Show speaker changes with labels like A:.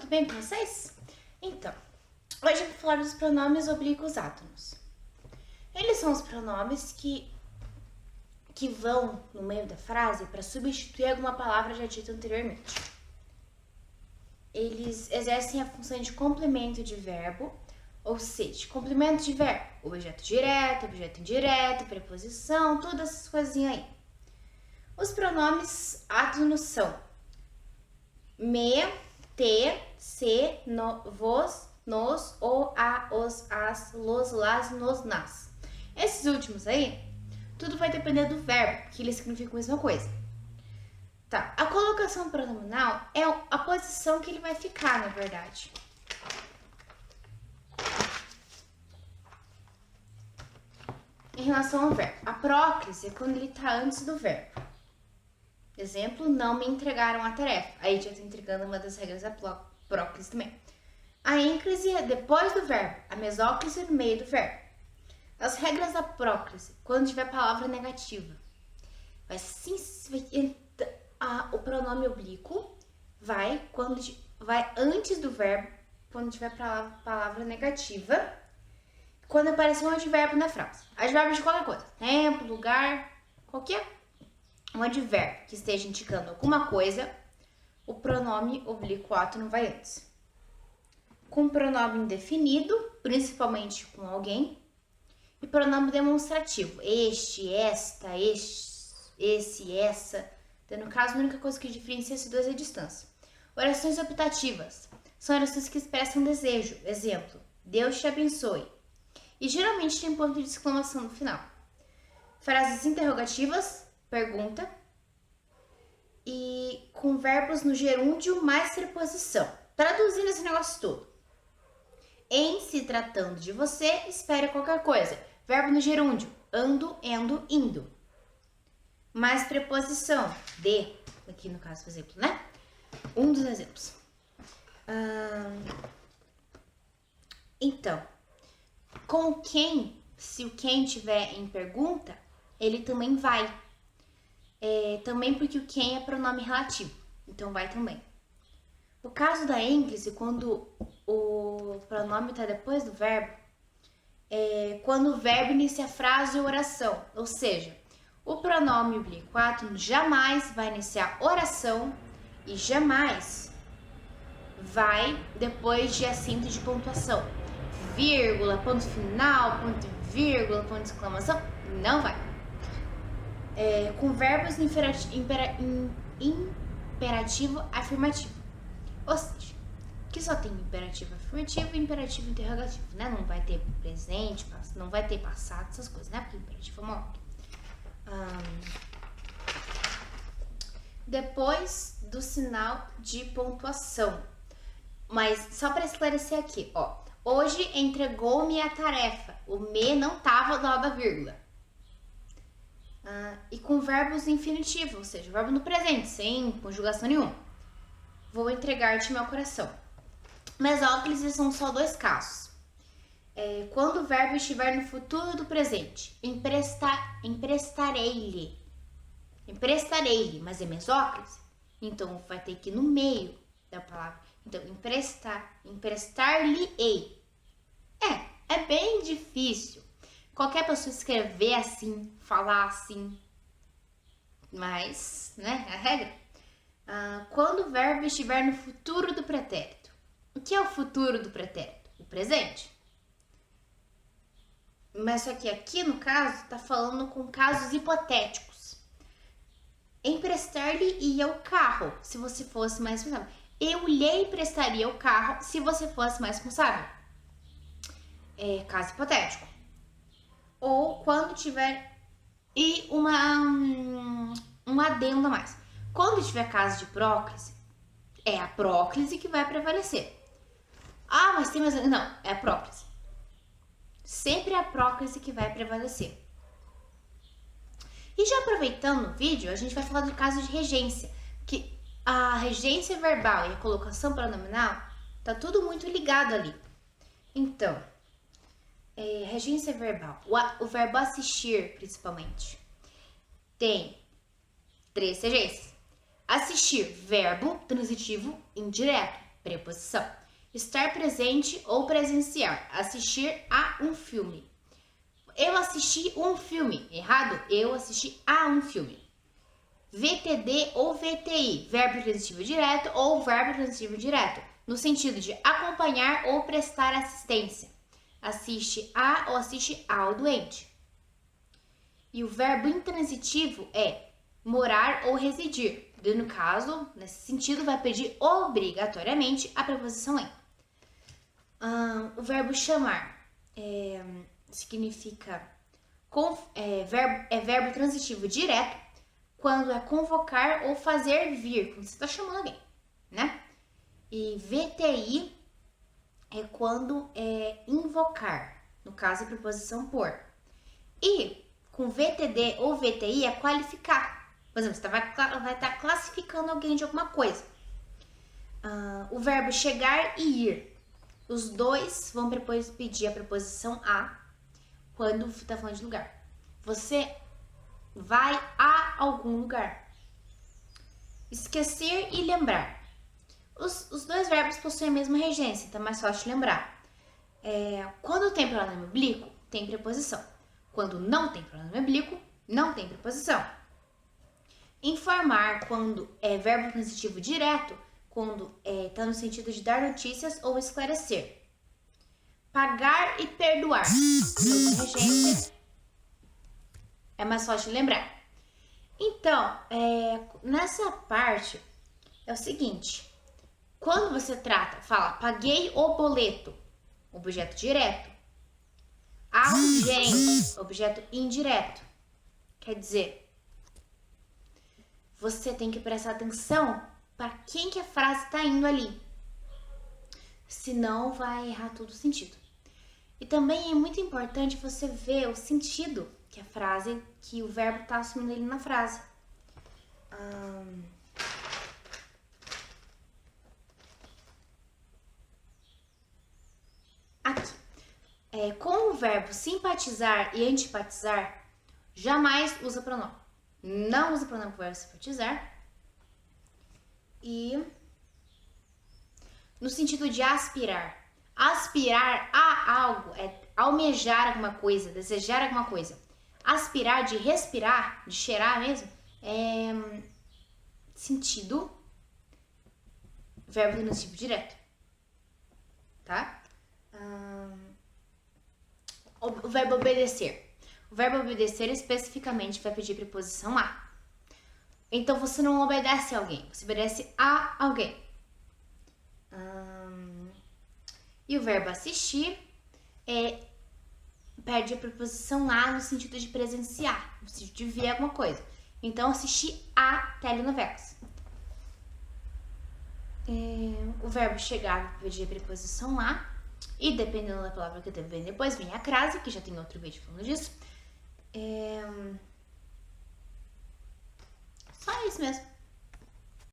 A: tudo bem com vocês? Então, hoje eu vou falar dos pronomes oblíquos átonos. Eles são os pronomes que vão no meio da frase para substituir alguma palavra já dita anteriormente. Eles exercem a função de complemento de verbo, ou seja, complemento de verbo, objeto direto, objeto indireto, preposição, todas essas coisinhas aí. Os pronomes átonos são me, te, se, no, vos, nos, o, a, os, as, los, las, nos, nas. Esses últimos aí, tudo vai depender do verbo, porque eles significam a mesma coisa. Tá, a colocação pronominal é a posição que ele vai ficar, na verdade. Em relação ao verbo, a próclise é quando ele está antes do verbo. Exemplo, não me entregaram a tarefa. Aí já está entregando uma das regras da próclise também. A ênclise é depois do verbo, a mesóclise no meio do verbo. As regras da próclise, quando tiver palavra negativa, o pronome oblíquo vai antes do verbo, quando tiver palavra negativa, quando aparecer um advérbio na frase. Advérbio de qualquer coisa, tempo, lugar, qualquer um advérbio que esteja indicando alguma coisa, o pronome oblíquo átono vai antes. Com pronome indefinido, principalmente com alguém, e pronome demonstrativo, este, esta, esse, essa. Então, no caso, a única coisa que diferencia esses dois é a distância. Orações optativas são orações que expressam desejo. Exemplo, Deus te abençoe. E geralmente tem ponto de exclamação no final. Frases interrogativas, pergunta, e com verbos no gerúndio mais preposição. Traduzindo esse negócio todo. Em se tratando de você, espere qualquer coisa. Verbo no gerúndio, ando, endo, indo. Mais preposição, de, aqui no caso, por exemplo, né? Um dos exemplos. Então, com quem, se o quem tiver em pergunta, ele também vai. Também porque o quem é pronome relativo, então vai também. O caso da ênclise, quando o pronome está depois do verbo, quando o verbo inicia a frase ou oração, ou seja, o pronome oblíquo átono jamais vai iniciar oração e jamais vai depois de acento de pontuação. Vírgula, ponto final, ponto vírgula, ponto de exclamação, não vai. Com verbos imperativo afirmativo. Ou seja, que só tem imperativo afirmativo e imperativo interrogativo, né? Não vai ter presente, não vai ter passado, essas coisas, né? Porque imperativo é uma ordem. Depois do sinal de pontuação. Mas só para esclarecer aqui, ó. Hoje entregou-me a tarefa. O me não tava do lado da vírgula. E com verbos infinitivos, ou seja, verbo no presente, sem conjugação nenhuma. Vou entregar-te meu coração. Mesóclise são só dois casos. Quando o verbo estiver no futuro do presente, emprestarei-lhe. Emprestarei-lhe, mas é mesóclise, então vai ter que ir no meio da palavra. Então, emprestar-lhe-ei. É bem difícil. Qualquer pessoa escrever assim, falar assim, mas, né, é a regra. Quando o verbo estiver no futuro do pretérito. O que é o futuro do pretérito? O presente. Mas só que aqui, no caso, tá falando com casos hipotéticos. Emprestar-lhe-ia o carro, se você fosse mais responsável. Eu lhe emprestaria o carro, se você fosse mais responsável. Caso hipotético. Ou quando tiver... E um adendo a mais. Quando tiver caso de próclise, é a próclise que vai prevalecer. Mas tem mais... Não, é a próclise. Sempre é a próclise que vai prevalecer. E já aproveitando o vídeo, a gente vai falar do caso de regência. Que a regência verbal e a colocação pronominal tá tudo muito ligado ali. Então... regência verbal, o verbo assistir, principalmente, tem 3 regências. Assistir, verbo transitivo indireto. preposição. Estar presente ou presenciar. Assistir a um filme. Eu assisti um filme. Errado? Eu assisti a um filme. VTD ou VTI. Verbo transitivo direto ou verbo transitivo direto. No sentido de acompanhar ou prestar assistência. Assiste a ou assiste ao doente. E o verbo intransitivo é morar ou residir. E no caso, nesse sentido, vai pedir obrigatoriamente a preposição em. O verbo chamar significa verbo transitivo direto quando é convocar ou fazer vir, quando você está chamando alguém, né? E VTI é quando é invocar, no caso a preposição por. E com VTD ou VTI é qualificar. Por exemplo, você vai estar classificando alguém de alguma coisa. O verbo chegar e ir. Os dois vão pedir a preposição a quando está falando de lugar. Você vai a algum lugar. Esquecer e lembrar. Os dois verbos possuem a mesma regência, então é mais fácil de lembrar. Quando tem pronome oblíquo, tem preposição. Quando não tem pronome oblíquo, não tem preposição. Informar, quando é verbo transitivo direto, quando está no sentido de dar notícias ou esclarecer. Pagar e perdoar. Mesma regência. É mais fácil de lembrar. Então, nessa parte, é o seguinte. Quando você fala, paguei o boleto, objeto direto. Agente, objeto indireto. Quer dizer, você tem que prestar atenção para quem que a frase está indo ali. Senão vai errar todo o sentido. E também é muito importante você ver o sentido que a frase, que o verbo está assumindo ali na frase. Aqui. Com o verbo simpatizar e antipatizar, jamais usa pronome. Não usa pronome com o verbo simpatizar. E no sentido de aspirar. Aspirar a algo é almejar alguma coisa, desejar alguma coisa. Aspirar de respirar, de cheirar mesmo, é sentido verbo transitivo direto. Tá? O verbo obedecer. O verbo obedecer especificamente vai pedir preposição a. Então você não obedece a alguém, você obedece a alguém. E o verbo assistir pede a preposição a no sentido de presenciar, no sentido de ver alguma coisa. Então, assistir a telenovelas. O verbo chegar vai pedir a preposição a. E dependendo da palavra que vem depois, vem a crase, que já tem outro vídeo falando disso. Só isso mesmo.